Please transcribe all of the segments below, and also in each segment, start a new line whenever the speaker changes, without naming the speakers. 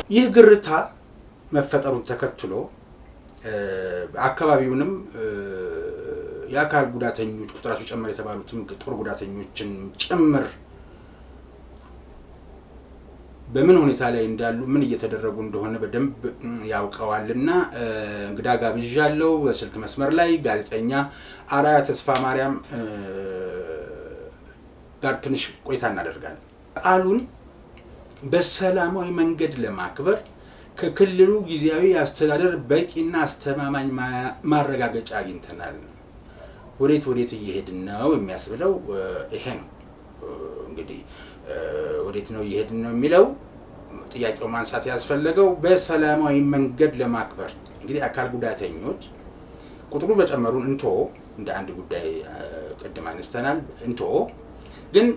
ይህ ግርታ መፈጠሩን ተከትሎ አካባቢውንም የአካል ጉዳተኞች ቁጥራቸው ጨመረ የተባሉትም ጦር ጉዳተኞችን ጭምር በምን ሁኔታ ላይ እንዳሉ ምን እየተደረጉ እንደሆነ በደንብ ያውቀዋልና እንግዳ ጋብዣለሁ። በስልክ መስመር ላይ ጋዜጠኛ አራያ ተስፋ ማርያም ጋር ትንሽ ቆይታ እናደርጋለን። በዓሉን በሰላማዊ መንገድ ለማክበር ከክልሉ ጊዜያዊ አስተዳደር በቂና አስተማማኝ ማረጋገጫ አግኝተናል። ወዴት እየሄድን ነው የሚያስብለው ይሄ ነው። እንግዲህ ወዴት ነው እየሄድን ነው የሚለው ጥያቄው ማንሳት ያስፈልገው በሰላማዊ መንገድ ለማክበር እንግዲህ አካል ጉዳተኞች ቁጥሩ በጨመሩን እንቶ እንደ አንድ ጉዳይ ቀደም አንስተናል። እንቶ ግን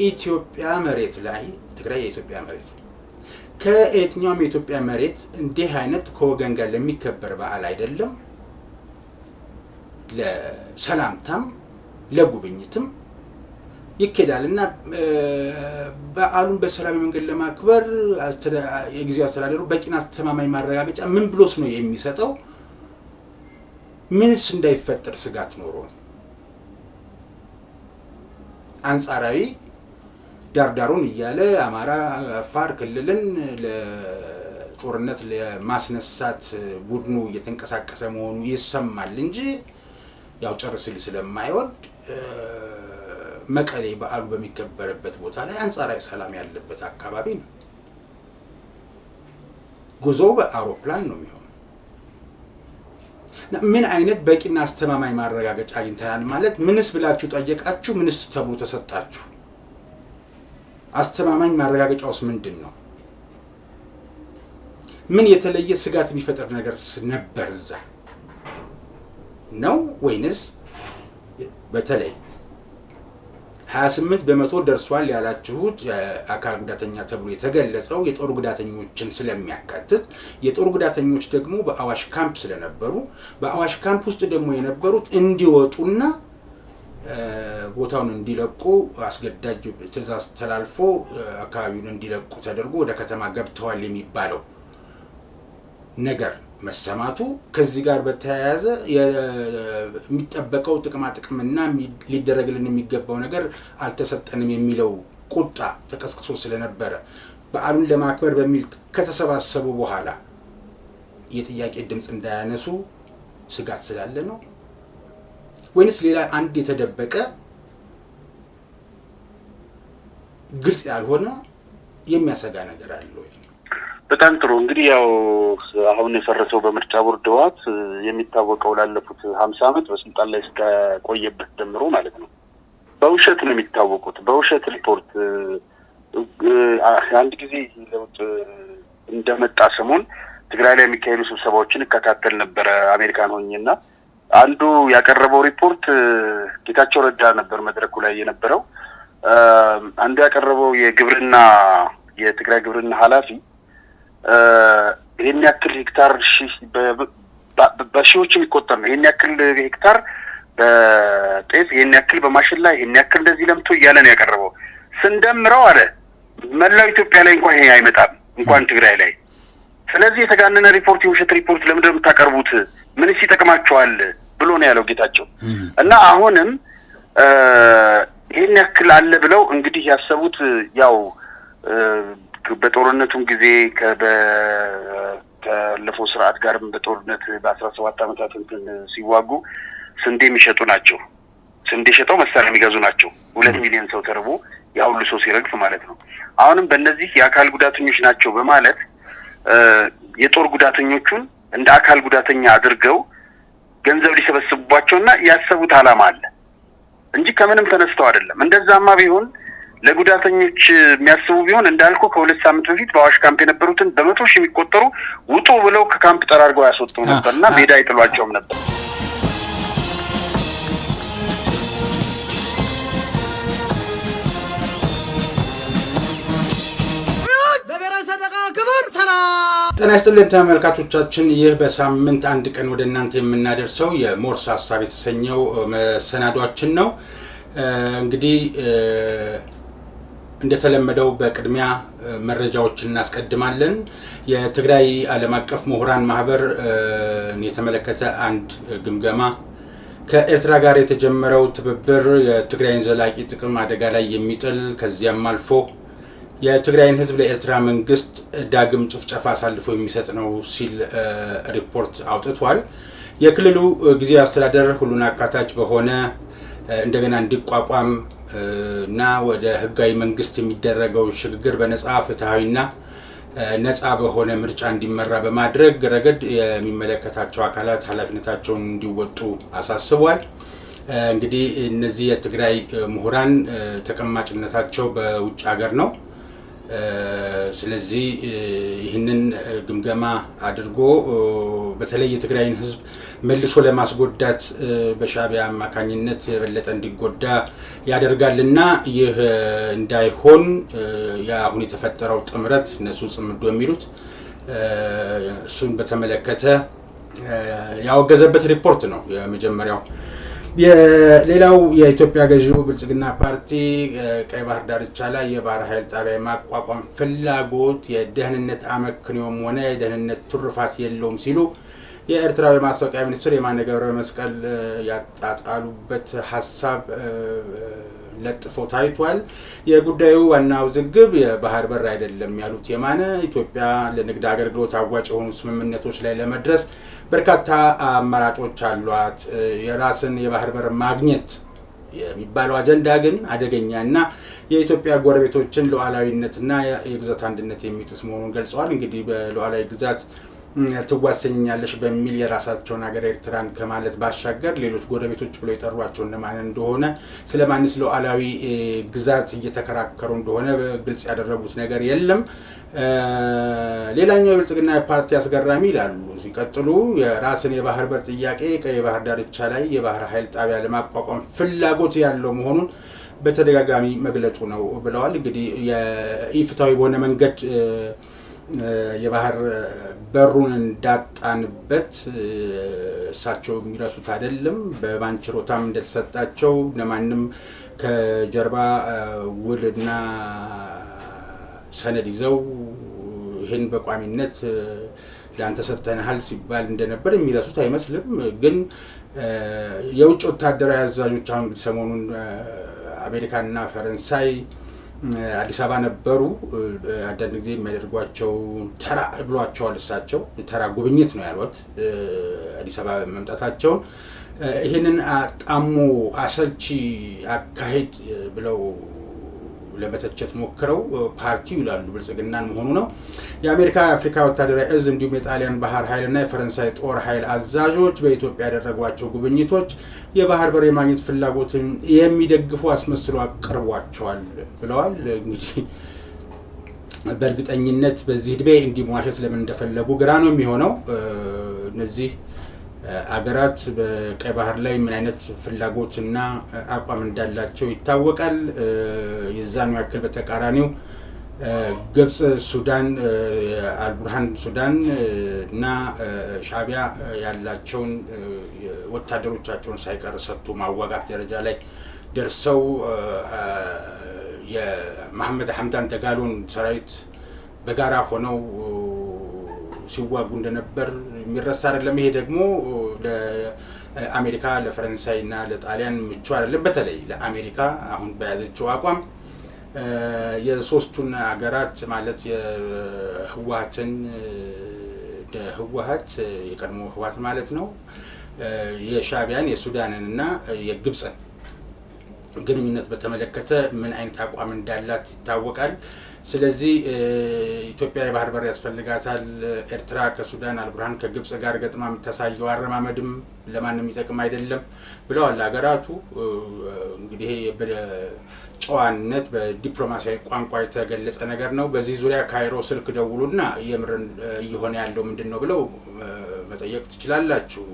ኢትዮጵያ መሬት ላይ ትግራይ የኢትዮጵያ መሬት ከየትኛውም የኢትዮጵያ መሬት እንዲህ አይነት ከወገን ጋር ለሚከበር በዓል አይደለም። ለሰላምታም ለጉብኝትም ይከዳልና በዓሉን በሰላም መንገድ ለማክበር የጊዜው አስተዳደሩ በቂና አስተማማኝ ማረጋገጫ ምን ብሎስ ነው የሚሰጠው? ምንስ እንዳይፈጠር ስጋት ኖሮ አንጻራዊ ዳርዳሩን እያለ አማራ አፋር ክልልን ለጦርነት ለማስነሳት ቡድኑ እየተንቀሳቀሰ መሆኑ ይሰማል እንጂ ያው ጨርስ ስለማይወድ መቀሌ በዓሉ በሚከበርበት ቦታ ላይ አንጻራዊ ሰላም ያለበት አካባቢ ነው። ጉዞ በአውሮፕላን ነው የሚሆነው። ምን አይነት በቂና አስተማማኝ ማረጋገጫ አግኝተናል ማለት ምንስ ብላችሁ ጠየቃችሁ? ምንስ ተብሎ ተሰጣችሁ? አስተማማኝ ማረጋገጫውስ ምንድን ነው? ምን የተለየ ስጋት የሚፈጥር ነገር ነበር እዛ ነው ወይንስ በተለይ 28 በመቶ ደርሷል ያላችሁት አካል ጉዳተኛ ተብሎ የተገለጸው የጦር ጉዳተኞችን ስለሚያካትት የጦር ጉዳተኞች ደግሞ በአዋሽ ካምፕ ስለነበሩ በአዋሽ ካምፕ ውስጥ ደግሞ የነበሩት እንዲወጡና ቦታውን እንዲለቁ አስገዳጅ ትዕዛዝ ተላልፎ አካባቢውን እንዲለቁ ተደርጎ ወደ ከተማ ገብተዋል የሚባለው ነገር መሰማቱ ከዚህ ጋር በተያያዘ የሚጠበቀው ጥቅምና ሊደረግልን የሚገባው ነገር አልተሰጠንም የሚለው ቁጣ ተቀስቅሶ ስለነበረ በዓሉን ለማክበር በሚል ከተሰባሰቡ በኋላ የጥያቄ ድምጽ እንዳያነሱ ስጋት ስላለ ነው ወይንስ ሌላ አንድ የተደበቀ ግልጽ ያልሆነ የሚያሰጋ ነገር አለ?
በጣም ጥሩ። እንግዲህ ያው አሁን የፈረሰው በምርጫ ቦርድ ህወሓት የሚታወቀው ላለፉት 50 ዓመት በስልጣን ላይ እስከቆየበት ጀምሮ ማለት ነው በውሸት ነው የሚታወቁት። በውሸት ሪፖርት አንድ ጊዜ ለውጥ እንደመጣ ሰሞን ትግራይ ላይ የሚካሄዱ ስብሰባዎችን እከታተል ነበር አሜሪካን ሆኜና አንዱ ያቀረበው ሪፖርት ጌታቸው ረዳ ነበር መድረኩ ላይ የነበረው። አንዱ ያቀረበው የትግራይ ግብርና ኃላፊ ይሄን ያክል ሄክታር በሺዎች የሚቆጠር ነው። ይሄን ያክል ሄክታር በጤፍ፣ ይሄን ያክል በማሽላ፣ ይሄን ያክል እንደዚህ ለምቶ እያለ ነው ያቀረበው። ስንደምረው አለ መላው ኢትዮጵያ ላይ እንኳን ይሄ አይመጣም እንኳን ትግራይ ላይ። ስለዚህ የተጋነነ ሪፖርት የውሸት ሪፖርት ለምን እንደምታቀርቡት ምንስ ይጠቅማችኋል ብሎ ነው ያለው ጌታቸው። እና አሁንም ይሄን ያክል አለ ብለው እንግዲህ ያሰቡት ያው በጦርነቱም ጊዜ ከለፈው ስርዓት ጋርም በጦርነት በ17 ዓመታት ሲዋጉ ስንዴ የሚሸጡ ናቸው። ስንዴ ሸጠው መሳሪያ የሚገዙ ናቸው። 2 ሚሊዮን ሰው ተርቦ ያ ሁሉ ሰው ሲረግፍ ማለት ነው። አሁንም በእነዚህ የአካል ጉዳተኞች ናቸው በማለት የጦር ጉዳተኞቹን እንደ አካል ጉዳተኛ አድርገው ገንዘብ ሊሰበስቡባቸውና ያሰቡት ዓላማ አለ እንጂ ከምንም ተነስተው አይደለም። እንደዛማ ቢሆን ለጉዳተኞች የሚያስቡ ቢሆን እንዳልኩ ከ2 ሳምንት በፊት በአዋሽ ካምፕ የነበሩትን በመቶ ሺህ የሚቆጠሩ ውጡ ብለው ከካምፕ ጠራርገው ያስወጡ ነበርና ሜዳ አይጥሏቸውም ነበር።
ጤና ይስጥልን ተመልካቾቻችን፣ ይህ በሳምንት አንድ ቀን ወደ እናንተ የምናደርሰው የሞርስ ሀሳብ የተሰኘው መሰናዷችን ነው። እንግዲህ እንደተለመደው በቅድሚያ መረጃዎችን እናስቀድማለን። የትግራይ ዓለም አቀፍ ምሁራን ማህበር የተመለከተ አንድ ግምገማ ከኤርትራ ጋር የተጀመረው ትብብር የትግራይን ዘላቂ ጥቅም አደጋ ላይ የሚጥል ከዚያም አልፎ የትግራይን ህዝብ ለኤርትራ መንግስት ዳግም ጭፍጨፋ አሳልፎ የሚሰጥ ነው ሲል ሪፖርት አውጥቷል። የክልሉ ጊዜያዊ አስተዳደር ሁሉን አካታች በሆነ እንደገና እንዲቋቋም እና ወደ ህጋዊ መንግስት የሚደረገው ሽግግር በነጻ ፍትሃዊና ነጻ በሆነ ምርጫ እንዲመራ በማድረግ ረገድ የሚመለከታቸው አካላት ኃላፊነታቸውን እንዲወጡ አሳስቧል። እንግዲህ እነዚህ የትግራይ ምሁራን ተቀማጭነታቸው በውጭ ሀገር ነው። ስለዚህ ይህንን ግምገማ አድርጎ በተለይ የትግራይን ህዝብ መልሶ ለማስጎዳት በሻዕቢያ አማካኝነት የበለጠ እንዲጎዳ ያደርጋልና ይህ እንዳይሆን አሁን የተፈጠረው ጥምረት እነሱ ጽምዶ የሚሉት እሱን በተመለከተ ያወገዘበት ሪፖርት ነው የመጀመሪያው። ሌላው የኢትዮጵያ ገዢው ብልጽግና ፓርቲ ቀይ ባህር ዳርቻ ላይ የባህር ኃይል ጣቢያ ማቋቋም ፍላጎት የደህንነት አመክንዮም ሆነ የደህንነት ትሩፋት የለውም ሲሉ የኤርትራዊ ማስታወቂያ ሚኒስትር የማነ ገብረ መስቀል ያጣጣሉበት ሐሳብ ለጥፈው ታይቷል። የጉዳዩ ዋና ውዝግብ የባህር በር አይደለም ያሉት የማነ ኢትዮጵያ ለንግድ አገልግሎት አዋጭ የሆኑ ስምምነቶች ላይ ለመድረስ በርካታ አማራጮች አሏት። የራስን የባህር በር ማግኘት የሚባለው አጀንዳ ግን አደገኛና የኢትዮጵያ ጎረቤቶችን ሉዓላዊነትና የግዛት አንድነት የሚጥስ መሆኑን ገልጸዋል። እንግዲህ በሉዓላዊ ግዛት ትዋሰኛለሽ በሚል የራሳቸውን ሀገር ኤርትራን ከማለት ባሻገር ሌሎች ጎረቤቶች ብሎ የጠሯቸው እንደማን እንደሆነ ስለማንስ ሉዓላዊ ግዛት እየተከራከሩ እንደሆነ ግልጽ ያደረጉት ነገር የለም። ሌላኛው የብልጽግና ፓርቲ አስገራሚ ይላሉ ሲቀጥሉ የራስን የባህር በር ጥያቄ ቀይ ባህር ዳርቻ ላይ የባህር ኃይል ጣቢያ ለማቋቋም ፍላጎት ያለው መሆኑን በተደጋጋሚ መግለጹ ነው ብለዋል። እንግዲህ የኢፍትሃዊ በሆነ መንገድ የባህር በሩን እንዳጣንበት እሳቸው የሚረሱት አይደለም። በባንችሮታም እንደተሰጣቸው ለማንም ከጀርባ ውልና ሰነድ ይዘው ይህን በቋሚነት ለአንተ ሰጥተናል ሲባል እንደነበር የሚረሱት አይመስልም። ግን የውጭ ወታደራዊ አዛዦች አሁን ሰሞኑን አሜሪካና ፈረንሳይ አዲስ አበባ ነበሩ። አንዳንድ ጊዜ የሚያደርጓቸው ተራ ብሏቸዋል። እሳቸው ተራ ጉብኝት ነው ያሉት አዲስ አበባ መምጣታቸውን። ይህንን አጣሙ አሰልቺ አካሄድ ብለው ለመተቸት ሞክረው ፓርቲው ይላሉ ብልጽግናን መሆኑ ነው። የአሜሪካ የአፍሪካ ወታደራዊ እዝ እንዲሁም የጣሊያን ባህር ኃይልና የፈረንሳይ ጦር ኃይል አዛዦች በኢትዮጵያ ያደረጓቸው ጉብኝቶች የባህር በር የማግኘት ፍላጎትን የሚደግፉ አስመስሎ አቅርቧቸዋል ብለዋል። እንግዲህ በእርግጠኝነት በዚህ ዕድሜ እንዲሟሸት ለምን እንደፈለጉ ግራ ነው የሚሆነው። እነዚህ አገራት በቀይ ባህር ላይ ምን አይነት ፍላጎትና አቋም እንዳላቸው ይታወቃል። የዛኑ ያክል በተቃራኒው ግብጽ፣ ሱዳን፣ አልቡርሃን ሱዳን እና ሻዕቢያ ያላቸውን ወታደሮቻቸውን ሳይቀር ሰጥቶ ማዋጋት ደረጃ ላይ ደርሰው የመሐመድ ሐምዳን ደጋሎን ሰራዊት በጋራ ሆነው ሲዋጉ እንደነበር የሚረሳ አይደለም። ይሄ ደግሞ ለአሜሪካ ለፈረንሳይ እና ለጣሊያን ምቹ አይደለም። በተለይ ለአሜሪካ አሁን በያዘችው አቋም የሶስቱን ሀገራት ማለት የህወሓትን ህወሓት የቀድሞ ህወሓት ማለት ነው የሻዕቢያን የሱዳንን እና የግብፅን ግንኙነት በተመለከተ ምን አይነት አቋም እንዳላት ይታወቃል። ስለዚህ ኢትዮጵያ የባህር በር ያስፈልጋታል። ኤርትራ ከሱዳን አልቡርሃን ከግብጽ ጋር ገጥማ የምታሳየው አረማመድም ለማንም ይጠቅም አይደለም ብለዋል ሀገራቱ። እንግዲህ በጨዋነት በዲፕሎማሲያዊ ቋንቋ የተገለጸ ነገር ነው። በዚህ ዙሪያ ካይሮ ስልክ ደውሉና የምርን እየሆነ ያለው ምንድነው ብለው መጠየቅ ትችላላችሁ።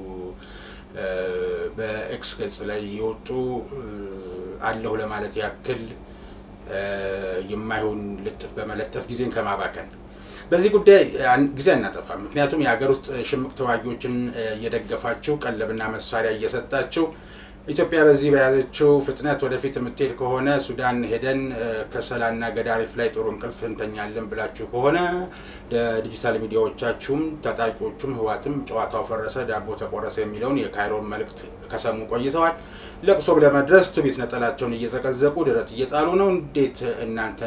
በኤክስ ገጽ ላይ የወጡ አለሁ ለማለት ያክል የማይሆን ልጥፍ በመለጠፍ ጊዜን ከማባከን በዚህ ጉዳይ ጊዜ አናጠፋም። ምክንያቱም የሀገር ውስጥ ሽምቅ ተዋጊዎችን እየደገፋቸው ቀለብና መሳሪያ እየሰጣቸው ኢትዮጵያ በዚህ በያዘችው ፍጥነት ወደፊት የምትሄድ ከሆነ ሱዳን ሄደን ከሰላና ገዳሪፍ ላይ ጥሩ እንቅልፍ እንተኛለን ብላችሁ ከሆነ ዲጂታል ሚዲያዎቻችሁም ታጣቂዎቹም ህዋትም ጨዋታው ፈረሰ ዳቦ ተቆረሰ የሚለውን የካይሮን መልእክት ከሰሙ ቆይተዋል። ለቅሶ ለመድረስ ትቢት ነጠላቸውን እየዘቀዘቁ ድረት እየጣሉ ነው። እንዴት እናንተ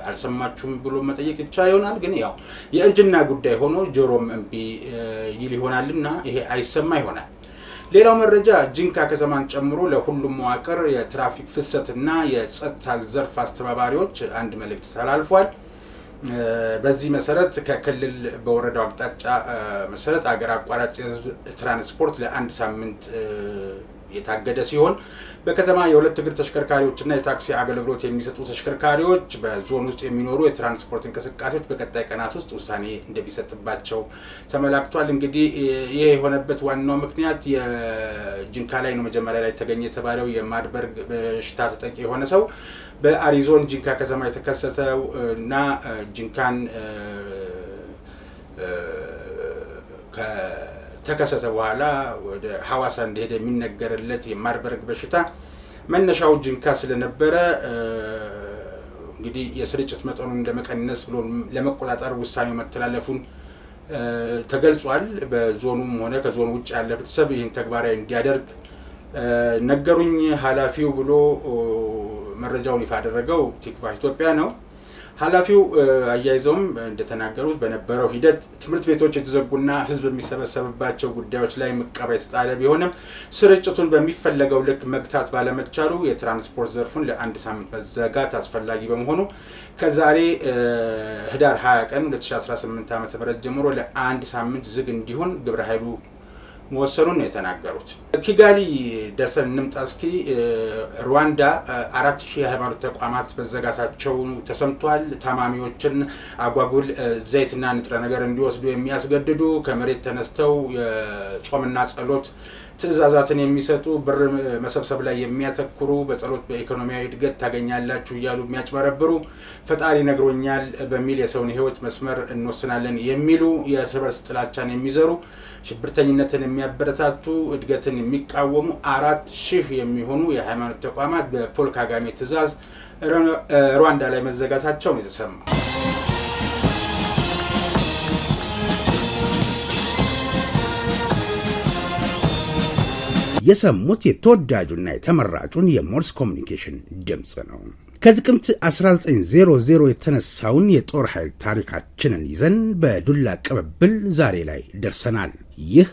አልሰማችሁም ብሎ መጠየቅ ይቻል ይሆናል። ግን ያው የእርጅና ጉዳይ ሆኖ ጆሮም እምቢ ይል ይሆናልና ይሄ አይሰማ ይሆናል። ሌላው መረጃ ጂንካ ከተማን ጨምሮ ለሁሉም መዋቅር የትራፊክ ፍሰትና የጸጥታ ዘርፍ አስተባባሪዎች አንድ መልእክት ተላልፏል። በዚህ መሰረት ከክልል በወረዳው አቅጣጫ መሰረት አገር አቋራጭ ትራንስፖርት ለአንድ ሳምንት የታገደ ሲሆን በከተማ የሁለት እግር ተሽከርካሪዎችና የታክሲ አገልግሎት የሚሰጡ ተሽከርካሪዎች በዞን ውስጥ የሚኖሩ የትራንስፖርት እንቅስቃሴዎች በቀጣይ ቀናት ውስጥ ውሳኔ እንደሚሰጥባቸው ተመላክቷል። እንግዲህ ይሄ የሆነበት ዋናው ምክንያት የጂንካ ላይ ነው። መጀመሪያ ላይ ተገኘ የተባለው የማርበርግ በሽታ ተጠቂ የሆነ ሰው በአሪዞን ጂንካ ከተማ የተከሰተው እና ጂንካን ተከሰተ በኋላ ወደ ሐዋሳ እንደሄደ የሚነገርለት የማርበርግ በሽታ መነሻው ጂንካ ስለነበረ እንግዲህ የስርጭት መጠኑን ለመቀነስ ብሎ ለመቆጣጠር ውሳኔው መተላለፉን ተገልጿል። በዞኑም ሆነ ከዞኑ ውጭ ያለ ህብረተሰብ ይህን ተግባራዊ እንዲያደርግ ነገሩኝ ኃላፊው ብሎ መረጃውን ይፋ ያደረገው ቲክቫ ኢትዮጵያ ነው። ኃላፊው አያይዘውም እንደተናገሩት በነበረው ሂደት ትምህርት ቤቶች የተዘጉና ህዝብ የሚሰበሰብባቸው ጉዳዮች ላይ መቀባ የተጣለ ቢሆንም ስርጭቱን በሚፈለገው ልክ መግታት ባለመቻሉ የትራንስፖርት ዘርፉን ለአንድ ሳምንት መዘጋት አስፈላጊ በመሆኑ ከዛሬ ህዳር 20 ቀን 2018 ዓ.ም ጀምሮ ለአንድ ሳምንት ዝግ እንዲሆን ግብረ ኃይሉ መወሰኑን ነው የተናገሩት። ኪጋሊ ደርሰን እንምጣ እስኪ። ሩዋንዳ 4000 የሃይማኖት ተቋማት መዘጋታቸው ተሰምቷል። ታማሚዎችን አጓጉል ዘይትና ንጥረ ነገር እንዲወስዱ የሚያስገድዱ ከመሬት ተነስተው የጾምና ጸሎት ትዕዛዛትን የሚሰጡ ብር መሰብሰብ ላይ የሚያተኩሩ በጸሎት በኢኮኖሚያዊ እድገት ታገኛላችሁ እያሉ የሚያጭበረብሩ ፈጣሪ ነግሮኛል በሚል የሰውን ህይወት መስመር እንወስናለን የሚሉ የእርስ በርስ ጥላቻን የሚዘሩ ሽብርተኝነትን የሚያበረታቱ እድገትን የሚቃወሙ 4000 የሚሆኑ የሃይማኖት ተቋማት በፖል ካጋሜ ትዕዛዝ ሩዋንዳ ላይ መዘጋታቸው ነው የተሰማው።
የሰሙት የተወዳጁና የተመራጩን የሞርስ ኮሚኒኬሽን ድምጽ ነው። ከጥቅምት 1900 የተነሳውን የጦር ኃይል ታሪካችንን ይዘን በዱላ ቅብብል ዛሬ ላይ ደርሰናል። ይህ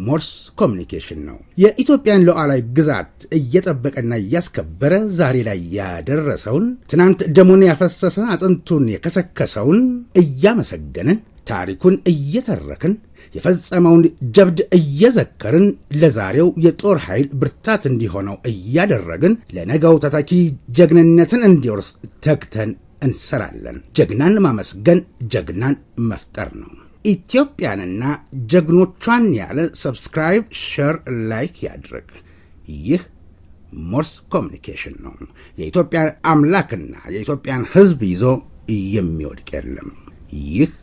ሞርስ ኮሚኒኬሽን ነው። የኢትዮጵያን ሉዓላዊ ግዛት እየጠበቀና እያስከበረ ዛሬ ላይ ያደረሰውን ትናንት ደሙን ያፈሰሰ አጥንቱን የከሰከሰውን እያመሰገንን ታሪኩን እየተረክን የፈጸመውን ጀብድ እየዘከርን ለዛሬው የጦር ኃይል ብርታት እንዲሆነው እያደረግን ለነገው ተተኪ ጀግንነትን እንዲወርስ ተግተን እንሰራለን። ጀግናን ማመስገን ጀግናን መፍጠር ነው። ኢትዮጵያንና ጀግኖቿን ያለ ሰብስክራይብ፣ ሼር፣ ላይክ ያድርግ። ይህ ሞርስ ኮሚኒኬሽን ነው። የኢትዮጵያን አምላክና የኢትዮጵያን ሕዝብ ይዞ የሚወድቅ የለም። ይህ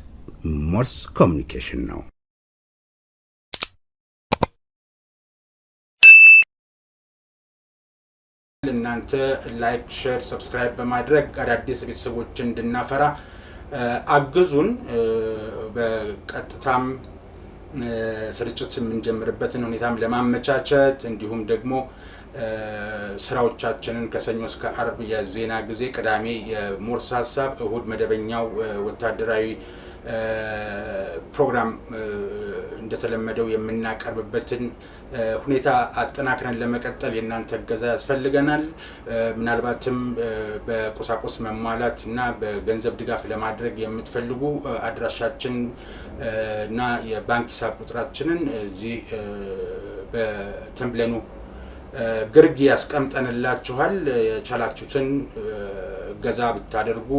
ሞርስ ኮሚኒኬሽን ነው።
እናንተ ላይክ፣ ሼር፣ ሰብስክራይብ በማድረግ አዳዲስ ቤተሰቦችን እንድናፈራ አግዙን። በቀጥታም ስርጭት የምንጀምርበትን ሁኔታም ለማመቻቸት እንዲሁም ደግሞ ስራዎቻችንን ከሰኞ እስከ አርብ የዜና ጊዜ፣ ቅዳሜ የሞርስ ሀሳብ፣ እሁድ መደበኛው ወታደራዊ ፕሮግራም እንደተለመደው የምናቀርብበትን ሁኔታ አጠናክረን ለመቀጠል የእናንተ እገዛ ያስፈልገናል። ምናልባትም በቁሳቁስ መሟላት እና በገንዘብ ድጋፍ ለማድረግ የምትፈልጉ አድራሻችን እና የባንክ ሂሳብ ቁጥራችንን እዚህ በተምብለኑ ግርጌ ያስቀምጠንላችኋል። የቻላችሁትን እገዛ ብታደርጉ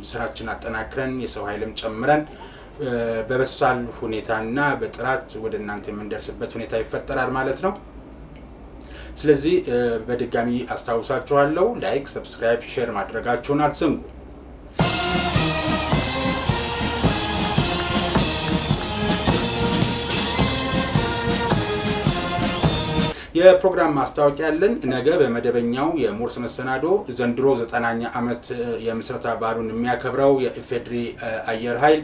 ስራችን አጠናክረን የሰው ኃይልም ጨምረን በበሳል ሁኔታና በጥራት ወደ እናንተ የምንደርስበት ሁኔታ ይፈጠራል ማለት ነው። ስለዚህ በድጋሚ አስታውሳችኋለሁ፣ ላይክ፣ ሰብስክራይብ፣ ሼር ማድረጋችሁን አትዘንጉ። የፕሮግራም ማስታወቂያ ያለን ነገ በመደበኛው የሞርስ መሰናዶ ዘንድሮ 90ኛ ዓመት የምስረታ በዓሉን የሚያከብረው የኢፌድሪ አየር ኃይል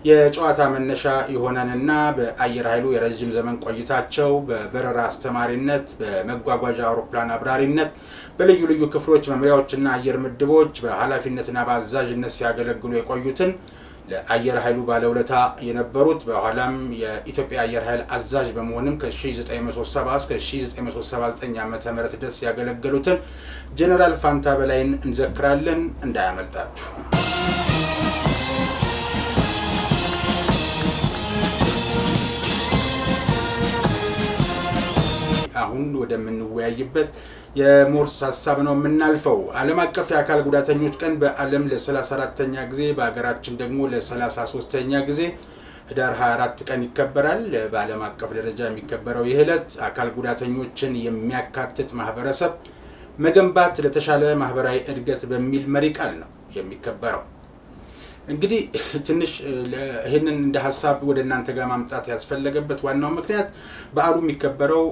የጨዋታ መነሻ ይሆናልና በአየር ኃይሉ የረጅም ዘመን ቆይታቸው በበረራ አስተማሪነት በመጓጓዣ አውሮፕላን አብራሪነት በልዩ ልዩ ክፍሎች መምሪያዎችና አየር ምድቦች በኃላፊነትና በአዛዥነት ሲያገለግሉ የቆዩትን ለአየር ኃይሉ ባለውለታ የነበሩት በኋላም የኢትዮጵያ አየር ኃይል አዛዥ በመሆንም ከ1970 እስከ 1979 ዓ.ም ድረስ ያገለገሉትን ጀነራል ፋንታ በላይን እንዘክራለን። እንዳያመልጣችሁ። አሁን ወደምንወያይበት የሞርስ ሐሳብ ነው የምናልፈው። ዓለም አቀፍ የአካል ጉዳተኞች ቀን በዓለም ለ34ኛ ጊዜ በአገራችን ደግሞ ለ33ኛ ጊዜ ህዳር 24 ቀን ይከበራል። በዓለም አቀፍ ደረጃ የሚከበረው ይህ ዕለት አካል ጉዳተኞችን የሚያካትት ማህበረሰብ መገንባት ለተሻለ ማህበራዊ እድገት በሚል መሪ ቃል ነው የሚከበረው። እንግዲህ ትንሽ ይሄንን እንደ ሐሳብ ወደ እናንተ ጋር ማምጣት ያስፈልገበት ዋናው ምክንያት በዓሉ የሚከበረው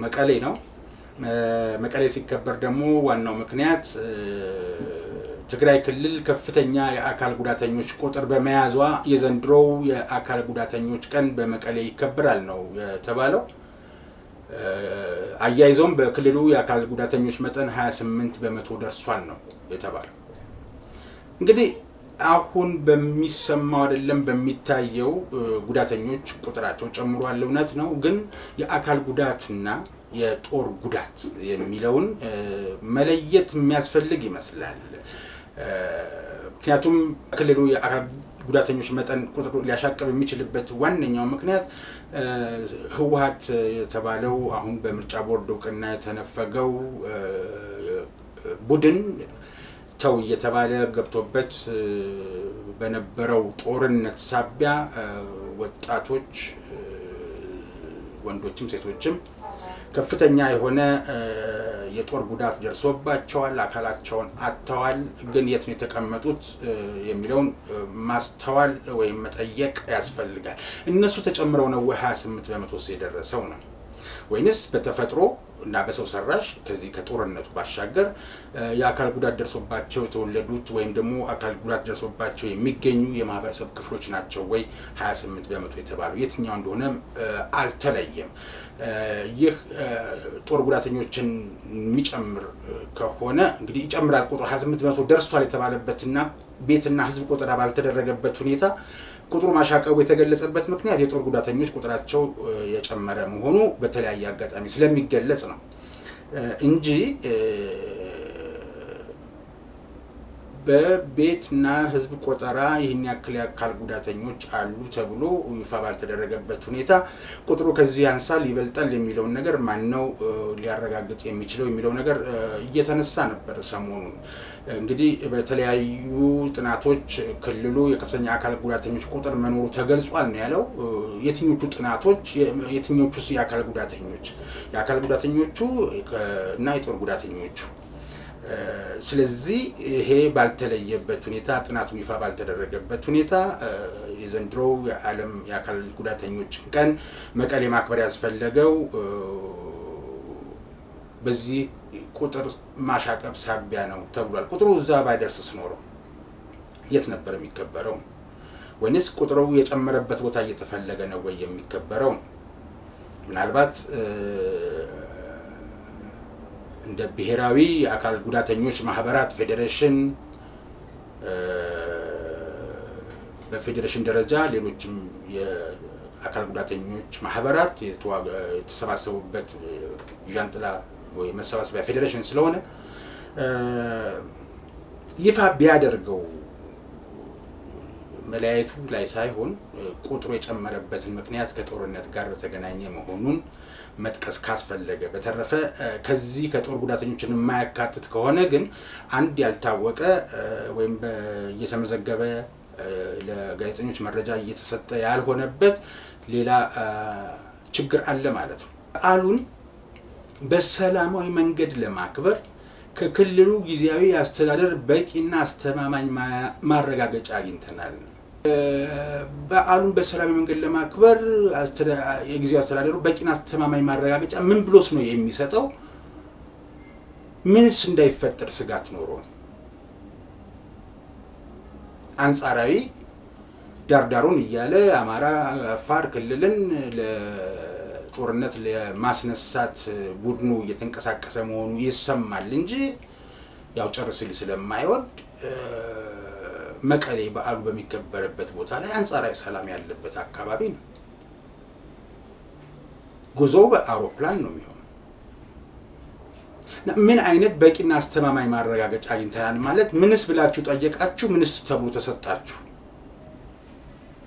መቀሌ ነው። መቀሌ ሲከበር ደግሞ ዋናው ምክንያት ትግራይ ክልል ከፍተኛ የአካል ጉዳተኞች ቁጥር በመያዟ የዘንድሮው የአካል ጉዳተኞች ቀን በመቀሌ ይከበራል ነው የተባለው። አያይዞም በክልሉ የአካል ጉዳተኞች መጠን 28 በመቶ ደርሷል ነው የተባለው። እንግዲህ አሁን በሚሰማው አይደለም በሚታየው ጉዳተኞች ቁጥራቸው ጨምሯል እውነት ነው። ግን የአካል ጉዳትና የጦር ጉዳት የሚለውን መለየት የሚያስፈልግ ይመስላል። ምክንያቱም ክልሉ የአካል ጉዳተኞች መጠን ቁጥሩ ሊያሻቅብ የሚችልበት ዋነኛው ምክንያት ህወሓት የተባለው አሁን በምርጫ ቦርድ እውቅና የተነፈገው ቡድን ተው እየተባለ ገብቶበት በነበረው ጦርነት ሳቢያ ወጣቶች ወንዶችም ሴቶችም ከፍተኛ የሆነ የጦር ጉዳት ደርሶባቸዋል፣ አካላቸውን አጥተዋል። ግን የት ነው የተቀመጡት የሚለውን ማስተዋል ወይም መጠየቅ ያስፈልጋል። እነሱ ተጨምረው ነው 28 በመቶ የደረሰው ነው ወይንስ በተፈጥሮ እና በሰው ሰራሽ ከዚህ ከጦርነቱ ባሻገር የአካል ጉዳት ደርሶባቸው የተወለዱት ወይም ደግሞ አካል ጉዳት ደርሶባቸው የሚገኙ የማህበረሰብ ክፍሎች ናቸው ወይ 28 በመቶ የተባለው? የትኛው እንደሆነ አልተለየም። ይህ ጦር ጉዳተኞችን የሚጨምር ከሆነ እንግዲህ ይጨምራል። ቁጥሩ 28 በመቶ ደርሷል የተባለበትና ቤትና ህዝብ ቁጥር ባልተደረገበት ሁኔታ ቁጥሩ ማሻቀቡ የተገለጸበት ምክንያት የጦር ጉዳተኞች ቁጥራቸው የጨመረ መሆኑ በተለያየ አጋጣሚ ስለሚገለጽ ነው እንጂ በቤትና ህዝብ ቆጠራ ይህን ያክል የአካል ጉዳተኞች አሉ ተብሎ ይፋ ባልተደረገበት ሁኔታ ቁጥሩ ከዚህ ያንሳል ይበልጣል የሚለውን ነገር ማነው ሊያረጋግጥ የሚችለው የሚለው ነገር እየተነሳ ነበር ሰሞኑን። እንግዲህ በተለያዩ ጥናቶች ክልሉ የከፍተኛ አካል ጉዳተኞች ቁጥር መኖሩ ተገልጿል ነው ያለው። የትኞቹ ጥናቶች የትኞቹስ የአካል ጉዳተኞቹ እና የጦር ጉዳተኞቹ? ስለዚህ ይሄ ባልተለየበት ሁኔታ ጥናቱን ይፋ ባልተደረገበት ሁኔታ የዘንድሮው የዓለም የአካል ጉዳተኞች ቀን መቀሌ ማክበር ያስፈለገው በዚህ ቁጥር ማሻቀብ ሳቢያ ነው ተብሏል። ቁጥሩ እዛ ባይደርስስ ኖሮ የት ነበር የሚከበረው? ወይንስ ቁጥሩ የጨመረበት ቦታ እየተፈለገ ነው ወይ የሚከበረው? ምናልባት እንደ ብሔራዊ የአካል ጉዳተኞች ማህበራት ፌዴሬሽን በፌዴሬሽን ደረጃ ሌሎችም የአካል ጉዳተኞች ማህበራት የተሰባሰቡበት ዣንጥላ ወይ መሰባሰቢያ ፌዴሬሽን ስለሆነ ይፋ ቢያደርገው መለያየቱ ላይ ሳይሆን ቁጥሩ የጨመረበትን ምክንያት ከጦርነት ጋር በተገናኘ መሆኑን መጥቀስ ካስፈለገ በተረፈ ከዚህ ከጦር ጉዳተኞችን የማያካትት ከሆነ ግን አንድ ያልታወቀ ወይም እየተመዘገበ ለጋዜጠኞች መረጃ እየተሰጠ ያልሆነበት ሌላ ችግር አለ ማለት ነው። በዓሉን በሰላማዊ መንገድ ለማክበር ከክልሉ ጊዜያዊ አስተዳደር በቂና አስተማማኝ ማረጋገጫ አግኝተናል። በዓሉን በሰላም መንገድ ለማክበር የጊዜው አስተዳደሩ በቂና አስተማማኝ ማረጋገጫ ምን ብሎስ ነው የሚሰጠው? ምንስ እንዳይፈጠር ስጋት ኖሮ አንጻራዊ ዳርዳሩን እያለ አማራ አፋር ክልልን ለጦርነት ለማስነሳት ቡድኑ እየተንቀሳቀሰ መሆኑ ይሰማል እንጂ ያው ጨርሶ ስለማይወድ መቀሌ በዓሉ በሚከበርበት ቦታ ላይ አንጻራዊ ሰላም ያለበት አካባቢ ነው። ጉዞ በአውሮፕላን ነው የሚሆነው። ምን አይነት በቂና አስተማማኝ ማረጋገጫ አግኝተናል ማለት ምንስ ብላችሁ ጠየቃችሁ? ምንስ ተብሎ ተሰጣችሁ?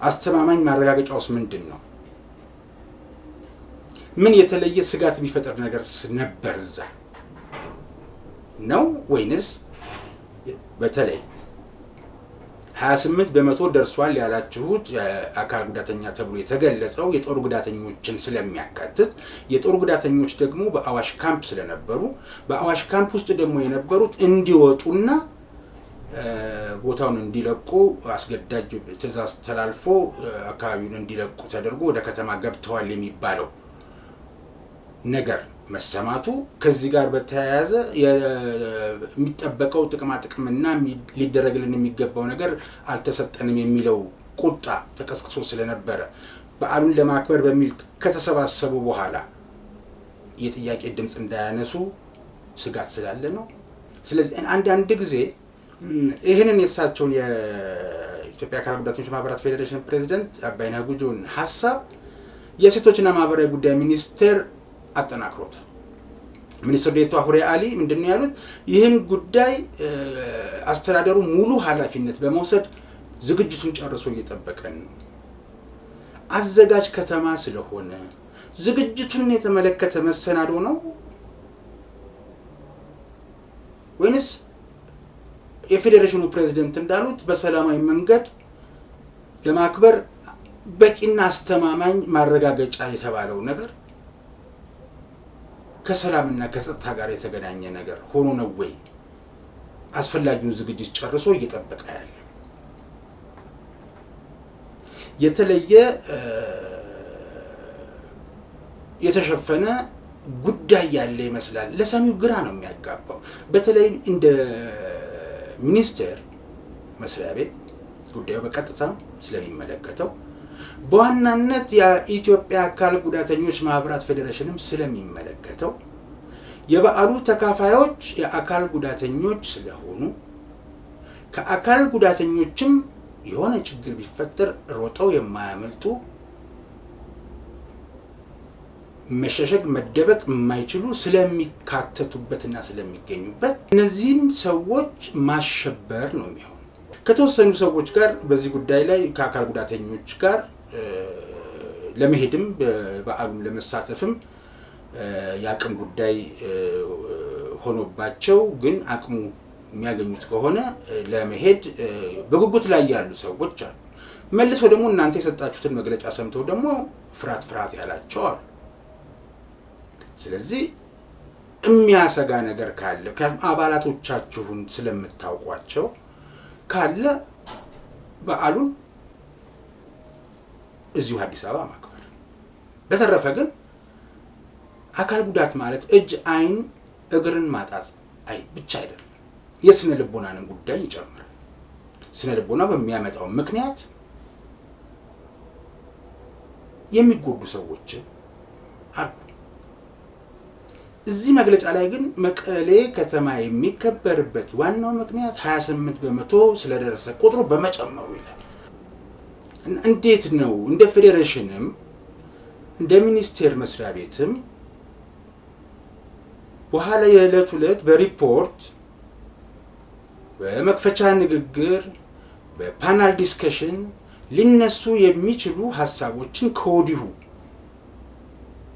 አስተማማኝ ማረጋገጫውስ ምንድን ነው? ምን የተለየ ስጋት የሚፈጥር ነገር ነበር እዛ ነው ወይንስ በተለይ 28 በመቶ ደርሷል ያላችሁት አካል ጉዳተኛ ተብሎ የተገለጸው የጦር ጉዳተኞችን ስለሚያካትት የጦር ጉዳተኞች ደግሞ በአዋሽ ካምፕ ስለነበሩ በአዋሽ ካምፕ ውስጥ ደግሞ የነበሩት እንዲወጡና ቦታውን እንዲለቁ አስገዳጅ ትዕዛዝ ተላልፎ አካባቢውን እንዲለቁ ተደርጎ ወደ ከተማ ገብተዋል የሚባለው ነገር መሰማቱ ከዚህ ጋር በተያያዘ የሚጠበቀው ጥቅማጥቅምና ሊደረግልን የሚገባው ነገር አልተሰጠንም የሚለው ቁጣ ተቀስቅሶ ስለነበረ በዓሉን ለማክበር በሚል ከተሰባሰቡ በኋላ የጥያቄ ድምጽ እንዳያነሱ ስጋት ስላለ ነው። ስለዚህ አንዳንድ ጊዜ ይሄንን የሳቸውን የኢትዮጵያ አካል ጉዳተኞች ማህበራት ፌዴሬሽን ፕሬዝዳንት አባይነህ ጉጆን ሐሳብ የሴቶችና ማህበራዊ ጉዳይ ሚኒስቴር አጠናክሮታል። ሚኒስትር ዴኤታ ሁሬ አሊ ምንድነው ያሉት? ይህን ጉዳይ አስተዳደሩ ሙሉ ኃላፊነት በመውሰድ ዝግጅቱን ጨርሶ እየጠበቀን ነው። አዘጋጅ ከተማ ስለሆነ ዝግጅቱን የተመለከተ መሰናዶ ነው ወይንስ የፌዴሬሽኑ ፕሬዝዳንት እንዳሉት በሰላማዊ መንገድ ለማክበር በቂና አስተማማኝ ማረጋገጫ የተባለው ነገር ከሰላምና ከጸጥታ ጋር የተገናኘ ነገር ሆኖ ነው ወይ አስፈላጊውን ዝግጅት ጨርሶ እየጠበቀ ያለ? የተለየ የተሸፈነ ጉዳይ ያለ ይመስላል። ለሰሚው ግራ ነው የሚያጋባው። በተለይ እንደ ሚኒስቴር መስሪያ ቤት ጉዳዩ በቀጥታ ስለሚመለከተው በዋናነት የኢትዮጵያ አካል ጉዳተኞች ማህበራት ፌዴሬሽንም ስለሚመለከተው የበዓሉ ተካፋዮች የአካል ጉዳተኞች ስለሆኑ ከአካል ጉዳተኞችም የሆነ ችግር ቢፈጠር ሮጠው የማያመልጡ መሸሸግ መደበቅ የማይችሉ ስለሚካተቱበትና ስለሚገኙበት እነዚህን ሰዎች ማሸበር ነው የሚሆነው። ከተወሰኑ ሰዎች ጋር በዚህ ጉዳይ ላይ ከአካል ጉዳተኞች ጋር ለመሄድም በዓሉን ለመሳተፍም የአቅም ጉዳይ ሆኖባቸው ግን አቅሙ የሚያገኙት ከሆነ ለመሄድ በጉጉት ላይ ያሉ ሰዎች አሉ። መልሰው ደግሞ እናንተ የሰጣችሁትን መግለጫ ሰምተው ደግሞ ፍርሃት ያላቸው አሉ። ስለዚህ የሚያሰጋ ነገር ካለ አባላቶቻችሁን ስለምታውቋቸው ካለ በዓሉን እዚሁ አዲስ አበባ ማክበር። በተረፈ ግን አካል ጉዳት ማለት እጅ፣ አይን፣ እግርን ማጣት ብቻ አይደለም። የስነ ልቦናንም ጉዳይ ይጨምራል። ስነ ልቦና በሚያመጣው ምክንያት የሚጎዱ ሰዎች አሉ። እዚህ መግለጫ ላይ ግን መቀሌ ከተማ የሚከበርበት ዋናው ምክንያት 28 በመቶ ስለደረሰ ቁጥሩ በመጨመሩ ይላል። እንዴት ነው እንደ ፌዴሬሽንም እንደ ሚኒስቴር መስሪያ ቤትም በኋላ የዕለት ዕለት በሪፖርት በመክፈቻ ንግግር በፓናል ዲስከሽን ሊነሱ የሚችሉ ሐሳቦችን ከወዲሁ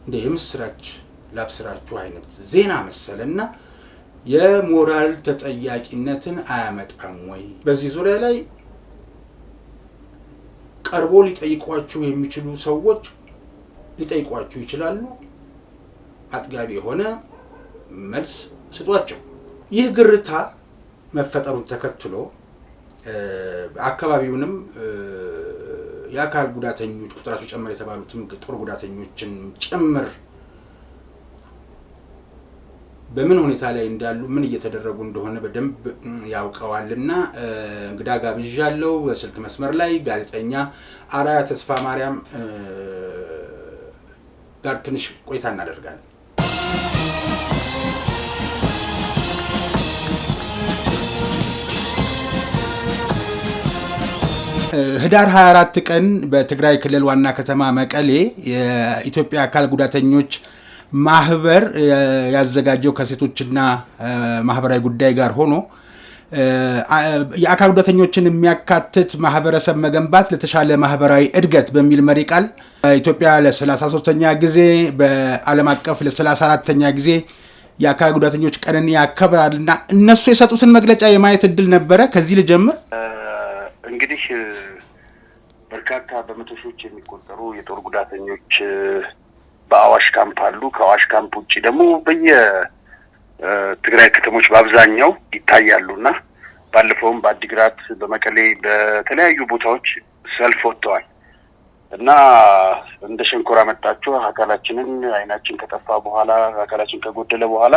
እንደ የምስራች ላብስራችሁ አይነት ዜና መሰለና የሞራል ተጠያቂነትን አያመጣም ወይ? በዚህ ዙሪያ ላይ ቀርቦ ሊጠይቋችሁ የሚችሉ ሰዎች ሊጠይቋችሁ ይችላሉ። አጥጋቢ የሆነ መልስ ስጧቸው። ይህ ግርታ መፈጠሩን ተከትሎ አካባቢውንም የአካል ጉዳተኞች ቁጥራቸው ጨመረ የተባሉትም ጦር ጉዳተኞችን ጭምር በምን ሁኔታ ላይ እንዳሉ ምን እየተደረጉ እንደሆነ በደንብ ያውቀዋልና እንግዳ ጋብዣለሁ። በስልክ መስመር ላይ ጋዜጠኛ አራያ ተስፋ ማርያም ጋር ትንሽ ቆይታ እናደርጋለን። ህዳር 24 ቀን በትግራይ ክልል ዋና ከተማ መቀሌ የኢትዮጵያ አካል ጉዳተኞች ማህበር ያዘጋጀው ከሴቶችና ማህበራዊ ጉዳይ ጋር ሆኖ የአካል ጉዳተኞችን የሚያካትት ማህበረሰብ መገንባት ለተሻለ ማህበራዊ እድገት በሚል መሪ ቃል ኢትዮጵያ ለ33ኛ ጊዜ በዓለም አቀፍ ለ34ኛ ጊዜ የአካል ጉዳተኞች ቀንን ያከብራልና እነሱ የሰጡትን መግለጫ የማየት እድል ነበረ። ከዚህ ልጀምር።
እንግዲህ በርካታ በመቶ ሺዎች የሚቆጠሩ የጦር ጉዳተኞች በአዋሽ ካምፕ አሉ። ከአዋሽ ካምፕ ውጪ ደግሞ በየትግራይ ከተሞች በአብዛኛው ይታያሉና ባለፈውም በአዲግራት፣ በመቀሌ፣ በተለያዩ ቦታዎች ሰልፍ ወጥተዋል እና እንደ ሸንኮራ መጣችሁ አካላችንን አይናችን ከጠፋ በኋላ አካላችን ከጎደለ በኋላ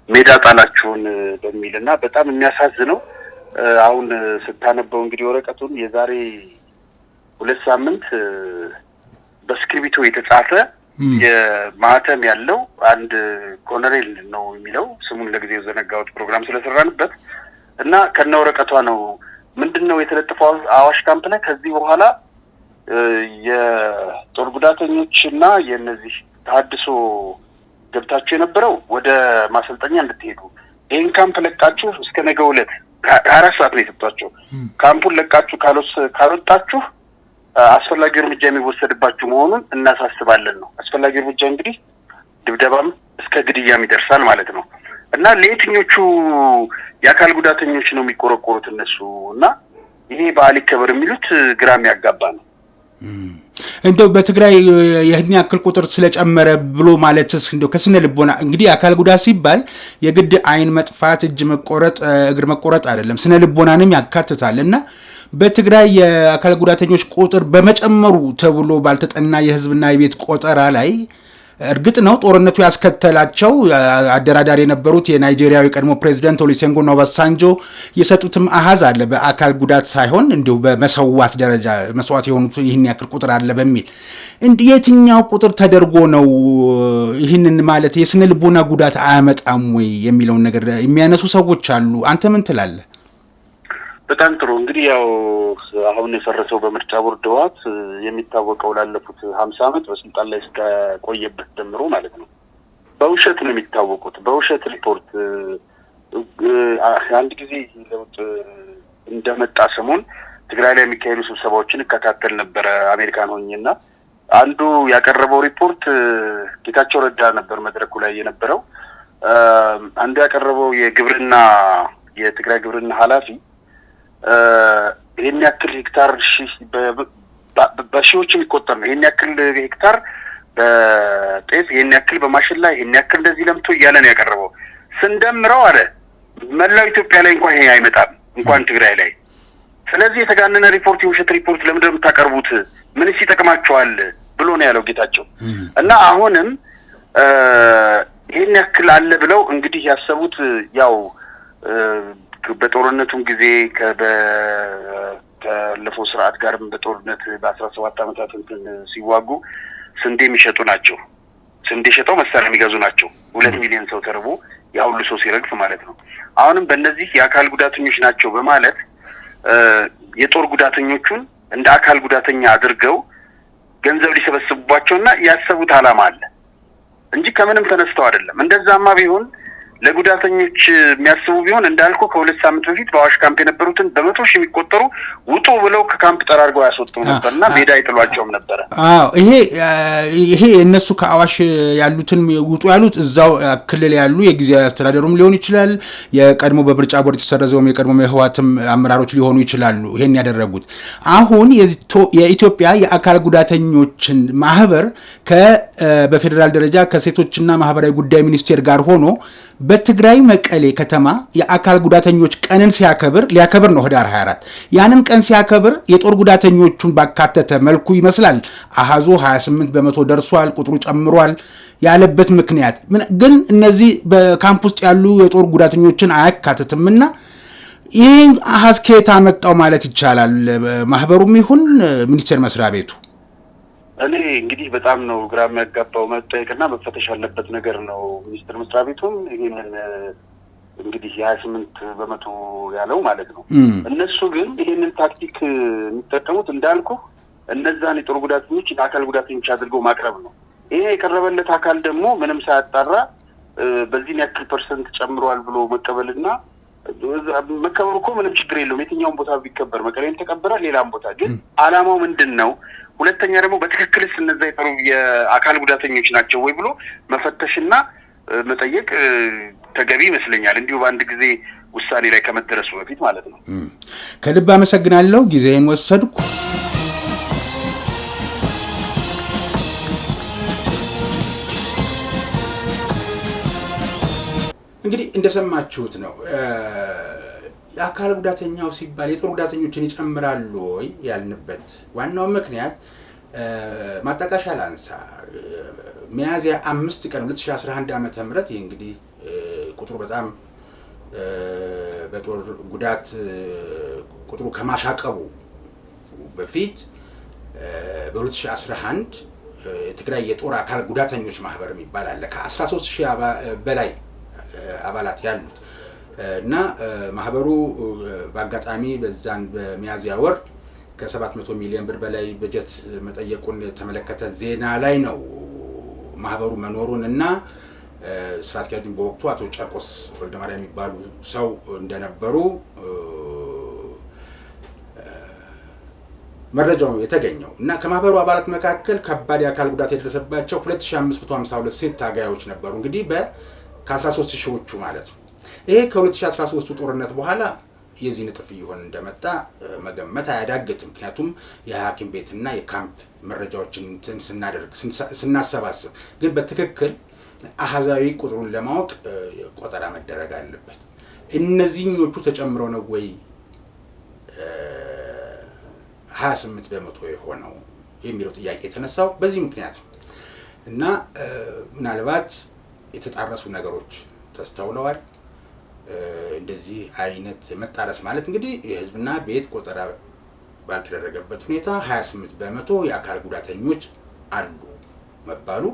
ሜዳ ጣላችሁን በሚልና በጣም የሚያሳዝነው አሁን ስታነበው እንግዲህ ወረቀቱን የዛሬ 2 ሳምንት በስክሪፕቶ የተጻፈ የማህተም ያለው አንድ ኮሎኔል ነው የሚለው ስሙን ለጊዜው ዘነጋውት ፕሮግራም ስለሰራንበት እና ከነ ወረቀቷ ነው ምንድነው የተለጠፈው አዋሽ ካምፕ ላይ ከዚህ በኋላ የጦር ጉዳተኞችና የነዚህ ተሐድሶ ገብታችሁ የነበረው ወደ ማሰልጠኛ እንድትሄዱ ይሄን ካምፕ ለቃችሁ እስከ ነገው ዕለት 4 ሰዓት ነው የተሰጣቸው። ካምፑን ለቃችሁ ካልወጣችሁ አስፈላጊ እርምጃ የሚወሰድባችሁ መሆኑን እናሳስባለን ነው። አስፈላጊ እርምጃ እንግዲህ ድብደባም እስከ ግድያም ይደርሳል ማለት ነው እና ለየትኞቹ የአካል ጉዳተኞች ነው የሚቆረቆሩት እነሱ እና ይሄ በዓል ይከበር የሚሉት ግራም ያጋባ ነው።
እንደው በትግራይ የህን ያክል ቁጥር ስለጨመረ ብሎ ማለትስ እንደው ከስነ ልቦና እንግዲህ አካል ጉዳት ሲባል የግድ አይን መጥፋት፣ እጅ መቆረጥ፣ እግር መቆረጥ አይደለም ስነ ልቦናንም ያካትታልና በትግራይ የአካል ጉዳተኞች ቁጥር በመጨመሩ ተብሎ ባልተጠና የህዝብና የቤት ቆጠራ ላይ እርግጥ ነው ጦርነቱ ያስከተላቸው አደራዳሪ የነበሩት የናይጄሪያዊ ቀድሞ ፕሬዝዳንት ኦሉሴጉን ኦባሳንጆ የሰጡትም አሃዝ አለ በአካል ጉዳት ሳይሆን እንዲሁ በመሰዋት ደረጃ መስዋዕት የሆኑት ይህን ያክል ቁጥር አለ በሚል የትኛው ቁጥር ተደርጎ ነው ይህንን ማለት የስነ ልቦና ጉዳት አያመጣም ወይ የሚለውን ነገር የሚያነሱ ሰዎች አሉ። አንተ ምን ትላለህ?
በጣም ጥሩ። እንግዲህ ያው አሁን የፈረሰው በምርጫ ቦርድ ህወሓት የሚታወቀው ላለፉት 50 ዓመት በስልጣን ላይ እስከቆየበት ጀምሮ ማለት ነው በውሸት ነው የሚታወቁት። በውሸት ሪፖርት አንድ ጊዜ ለውጥ እንደመጣ ሰሞን ትግራይ ላይ የሚካሄዱ ስብሰባዎችን እከታተል ነበር አሜሪካን ሆኜና አንዱ ያቀረበው ሪፖርት ጌታቸው ረዳ ነበር መድረኩ ላይ የነበረው። አንዱ ያቀረበው የትግራይ ግብርና ኃላፊ ይሄን ያክል ሄክታር በሺዎች የሚቆጠር ነው። ይሄን ያክል ሄክታር በጤፍ፣ ይሄን ያክል በማሽላ፣ ይሄን ያክል እንደዚህ ለምቶ እያለ ነው ያቀረበው። ስንደምረው አለ መላው ኢትዮጵያ ላይ እንኳን ይሄ አይመጣም እንኳን ትግራይ ላይ። ስለዚህ የተጋነነ ሪፖርት የውሸት ሪፖርት ለምንድን ነው የምታቀርቡት? ምንስ ይጠቅማቸዋል ብሎ ነው ያለው ጌታቸው። እና አሁንም ይሄን ያክል አለ ብለው እንግዲህ ያሰቡት ያው በጦርነቱም ጊዜ ከለፈው ስርዓት ጋርም በጦርነት በ17 ዓመታት ሲዋጉ ስንዴ የሚሸጡ ናቸው። ስንዴ ሸጠው መሳሪያ የሚገዙ ናቸው። 2 ሚሊዮን ሰው ተርቦ ያ ሁሉ ሰው ሲረግፍ ማለት ነው። አሁንም በእነዚህ የአካል ጉዳተኞች ናቸው በማለት የጦር ጉዳተኞቹን እንደ አካል ጉዳተኛ አድርገው ገንዘብ ሊሰበስቡባቸውና ያሰቡት ዓላማ አለ እንጂ ከምንም ተነስተው አይደለም። እንደዛማ ቢሆን ለጉዳተኞች የሚያስቡ ቢሆን እንዳልኩ ከ2 ሳምንት በፊት በአዋሽ ካምፕ የነበሩትን በመቶ ሺህ የሚቆጠሩ ውጡ ብለው ከካምፕ ጠራርገው ያስወጡ ነበርና ሜዳ አይጥሏቸውም ነበር።
ይሄ እነሱ ከአዋሽ ያሉትን ውጡ ያሉት እዛው ክልል ያሉ የጊዜያዊ አስተዳደሩም ሊሆኑ ይችላል፣ የቀድሞ በምርጫ ቦርድ የተሰረዘውም የቀድሞ የህወሓትም አመራሮች ሊሆኑ ይችላሉ። ይሄን ያደረጉት አሁን የኢትዮጵያ የአካል ጉዳተኞችን ማህበር በፌዴራል ደረጃ ከሴቶችና ማህበራዊ ጉዳይ ሚኒስቴር ጋር ሆኖ በትግራይ መቀሌ ከተማ የአካል ጉዳተኞች ቀንን ሊያከብር ነው ህዳር 24። ያንን ቀን ሲያከብር የጦር ጉዳተኞቹን ባካተተ መልኩ ይመስላል አሃዙ 28 በመቶ ደርሷል፣ ቁጥሩ ጨምሯል ያለበት ምክንያት ግን እነዚህ በካምፕ ውስጥ ያሉ የጦር ጉዳተኞችን አያካትትምና ይህን አሃዝ ከየት አመጣው ማለት ይቻላል ማህበሩም ይሁን ሚኒስቴር መስሪያ ቤቱ?
እኔ እንግዲህ በጣም ነው ግራ የሚያጋባው መጠየቅና መፈተሽ ያለበት ነገር ነው። ሚኒስቴር መስሪያ ቤቱም ይሄንን እንግዲህ የ28 በመቶ ያለው ማለት ነው። እነሱ ግን ይሄንን ታክቲክ የሚጠቀሙት እንዳልኩ እነዛን የጦር ጉዳተኞች የአካል ጉዳተኞች አድርገው ማቅረብ ነው። ይሄ የቀረበለት አካል ደግሞ ምንም ሳያጣራ በዚህን ያክል ፐርሰንት ጨምሯል ብሎ መቀበልና መከበሩ እኮ ምንም ችግር የለውም። የትኛውም ቦታ ቢከበር መቀሌም ተቀበረ ሌላም ቦታ ግን አላማው ምንድነው? ሁለተኛ ደግሞ በትክክልስ እነዛ የአካል ጉዳተኞች ናቸው ወይ ብሎ መፈተሽና መጠየቅ ተገቢ ይመስለኛል። እንዲሁ በአንድ ጊዜ ውሳኔ ላይ ከመደረሱ በፊት ማለት ነው።
ከልብ አመሰግናለሁ። ጊዜን ወሰድኩ። እንግዲህ እንደሰማችሁት ነው የአካል ጉዳተኛው ሲባል የጦር ጉዳተኞችን ይጨምራሉ ወይ ያልንበት ዋናው ምክንያት ማጣቃሻ ላንሳ። ሚያዝያ 5 ቀን 2011 ዓመተ ምህረት እንግዲህ ቁጥሩ በጣም በጦር ጉዳት ቁጥሩ ከማሻቀቡ በፊት በ2011 የትግራይ የጦር አካል ጉዳተኞች ማህበር የሚባል አለ ከ13000 በላይ አባላት ያሉት እና ማህበሩ በአጋጣሚ በዛን በሚያዝያ ወር ከ700 ሚሊዮን ብር በላይ በጀት መጠየቁን የተመለከተ ዜና ላይ ነው ማህበሩ መኖሩን እና ስራ አስኪያጁን በወቅቱ አቶ ጨርቆስ ወልደማርያም የሚባሉ ሰው እንደነበሩ መረጃው የተገኘው እና ከማህበሩ አባላት መካከል ከባድ የአካል ጉዳት የደረሰባቸው 2552 ሴት ታጋዮች ነበሩ። እንግዲህ ከ13000ዎቹ ማለት ነው። ይሄ ከ2013 ጦርነት በኋላ የዚህ ንጥፍ ይሆን እንደመጣ መገመት አያዳግትም። ምክንያቱም የሐኪም ቤትና የካምፕ መረጃዎችን ስናሰባስብ ግን በትክክል አሃዛዊ ቁጥሩን ለማወቅ ቆጠራ መደረግ አለበት። እነዚህኞቹ ተጨምረው ነው ወይ 28 በመቶ የሆነው የሚለው ጥያቄ የተነሳው በዚህ ምክንያት እና ምናልባት የተጣረሱ ነገሮች ተስተውለዋል። እንደዚህ አይነት መጣረስ ማለት እንግዲህ የህዝብና ቤት ቆጠራ ባልተደረገበት ሁኔታ 28 በመቶ የአካል ጉዳተኞች አሉ መባሉ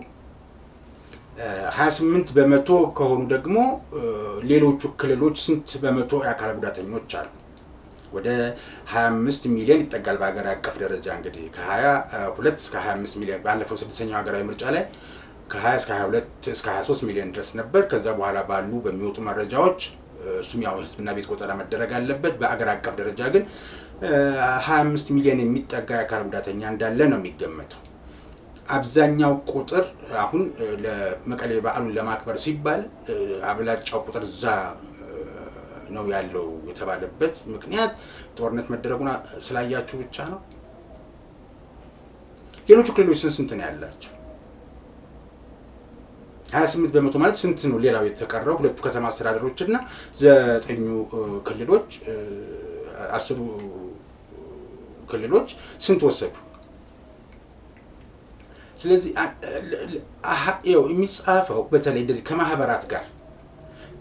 28 በመቶ ከሆኑ ደግሞ ሌሎቹ ክልሎች ስንት በመቶ የአካል ጉዳተኞች አሉ? ወደ 25 ሚሊዮን ይጠጋል በአገር አቀፍ ደረጃ። እንግዲህ ከ22 እስከ 25 ሚሊዮን ባለፈው 6ኛው ሀገራዊ ምርጫ ላይ ከ20 እስከ 22 እስከ 23 ሚሊዮን ድረስ ነበር። ከዛ በኋላ ባሉ በሚወጡ መረጃዎች እሱም ያው ህዝብና ቤት ቆጠራ መደረግ አለበት። በአገር አቀፍ ደረጃ ግን 25 ሚሊዮን የሚጠጋ የአካል ጉዳተኛ እንዳለ ነው የሚገመተው። አብዛኛው ቁጥር አሁን ለመቀሌ በዓሉን ለማክበር ሲባል አብላጫው ቁጥር እዛ ነው ያለው የተባለበት ምክንያት ጦርነት መደረጉን ስላያችሁ ብቻ ነው። ሌሎቹ ክልሎች ስንት ነው ያላቸው? 28 በመቶ ማለት ስንት ነው? ሌላው የተቀረው ሁለቱ ከተማ አስተዳደሮችና 9 ክልሎች 10 ክልሎች ስንት ወሰዱ? ስለዚህ ያው የሚጻፈው በተለይ እንደዚህ ከማህበራት ጋር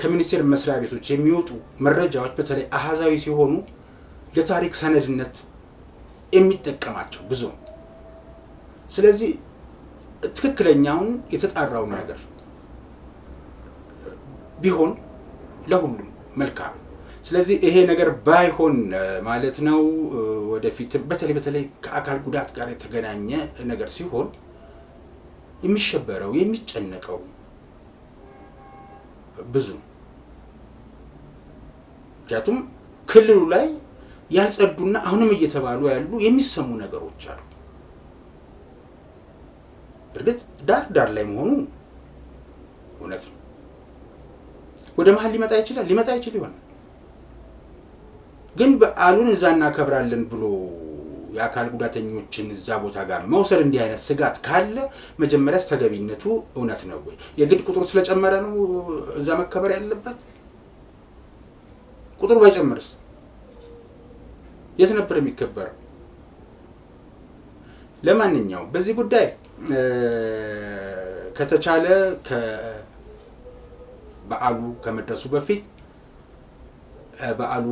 ከሚኒስቴር መስሪያ ቤቶች የሚወጡ መረጃዎች በተለይ አሃዛዊ ሲሆኑ ለታሪክ ሰነድነት የሚጠቀማቸው ብዙ። ስለዚህ ትክክለኛውን የተጣራውን ነገር ቢሆን ለሁሉም መልካም። ስለዚህ ይሄ ነገር ባይሆን ማለት ነው ወደፊት በተለይ ከአካል ጉዳት ጋር የተገናኘ ነገር ሲሆን የሚሸበረው የሚጨነቀው ብዙ። ምክንያቱም ክልሉ ላይ ያልጸዱና አሁንም እየተባሉ ያሉ የሚሰሙ ነገሮች አሉ። እርግጥ ዳር ላይ መሆኑ እውነት ነው። ወደ መሀል ሊመጣ ይችል ይሆናል። ግን በዓሉን እዛ እናከብራለን ብሎ የአካል ጉዳተኞችን እዛ ቦታ ጋር መውሰድ እንዲህ አይነት ስጋት ካለ መጀመሪያስ ተገቢነቱ እውነት ነው ወይ? የግድ ቁጥሩ ስለጨመረ ነው እዛ መከበር ያለበት? ቁጥሩ ባይጨምርስ የት ነበር የሚከበረው? ለማንኛውም በዚህ ጉዳይ ከተቻለ በዓሉ ከመድረሱ በፊት በዓሉ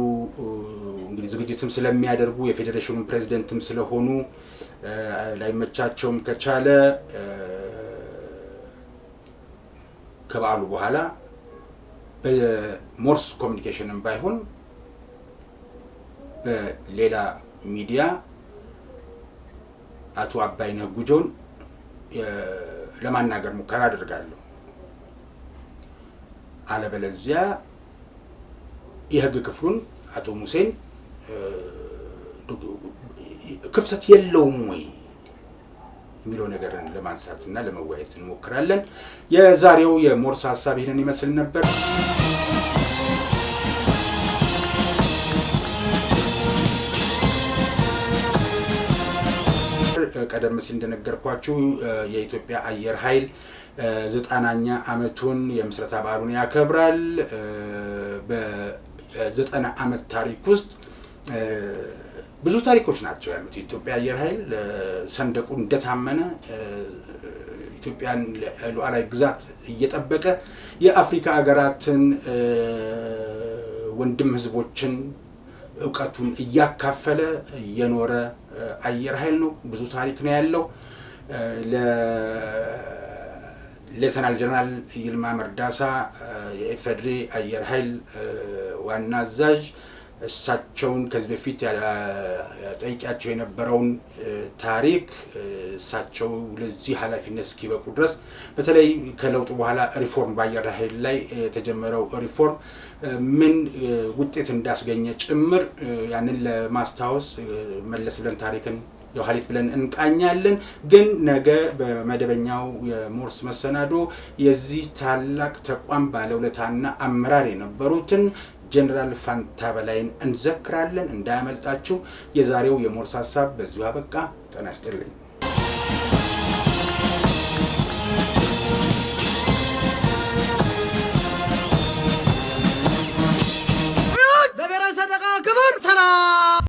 እንግዲህ ዝግጅትም ስለሚያደርጉ የፌዴሬሽኑን ፕሬዝዳንትም ስለሆኑ ላይመቻቸውም ከቻለ ከበዓሉ በኋላ በሞርስ ኮሚኒኬሽንም ባይሆን በሌላ ሚዲያ አቶ አባይነህ ጉጆን ለማናገር ሙከራ አድርጋለሁ። አለበለዚያ የህግ ክፍሉን አቶ ሙሴን ክፍተት የለውም ወይ የሚለው ነገርን ለማንሳትና ለመወያየት እንሞክራለን። የዛሬው የሞርስ ሐሳብ ይሄንን ይመስል ነበር። ቀደም ሲል እንደነገርኳችሁ የኢትዮጵያ አየር ኃይል 90ኛ ዓመቱን የምስረታ በዓሉን ያከብራል። በ90 ዓመት ታሪክ ውስጥ ብዙ ታሪኮች ናቸው ያሉት። የኢትዮጵያ አየር ኃይል ሰንደቁ እንደታመነ ኢትዮጵያን ሉዓላዊ ግዛት እየጠበቀ የአፍሪካ ሀገራትን ወንድም ህዝቦችን እውቀቱን እያካፈለ የኖረ አየር ኃይል ነው። ብዙ ታሪክ ነው ያለው። ሌተናል ጀነራል ይልማ መርዳሳ የኢፌዴሪ አየር ኃይል ዋና አዛዥ እሳቸውን ከዚህ በፊት ጠይቂያቸው የነበረውን ታሪክ እሳቸው ለዚህ ኃላፊነት እስኪበቁ ድረስ በተለይ ከለውጡ በኋላ ሪፎርም በአየር ኃይል ላይ የተጀመረው ሪፎርም ምን ውጤት እንዳስገኘ ጭምር ያንን ለማስታወስ መለስ ብለን ታሪክን የኋሊት ብለን እንቃኛለን። ግን ነገ በመደበኛው የሞርስ መሰናዶ የዚህ ታላቅ ተቋም ባለውለታና አመራር የነበሩትን ጀነራል ፋንታ በላይን እንዘክራለን። እንዳያመልጣችሁ። የዛሬው የሞርስ ሐሳብ በዚሁ አበቃ። ጤና ይስጥልኝ።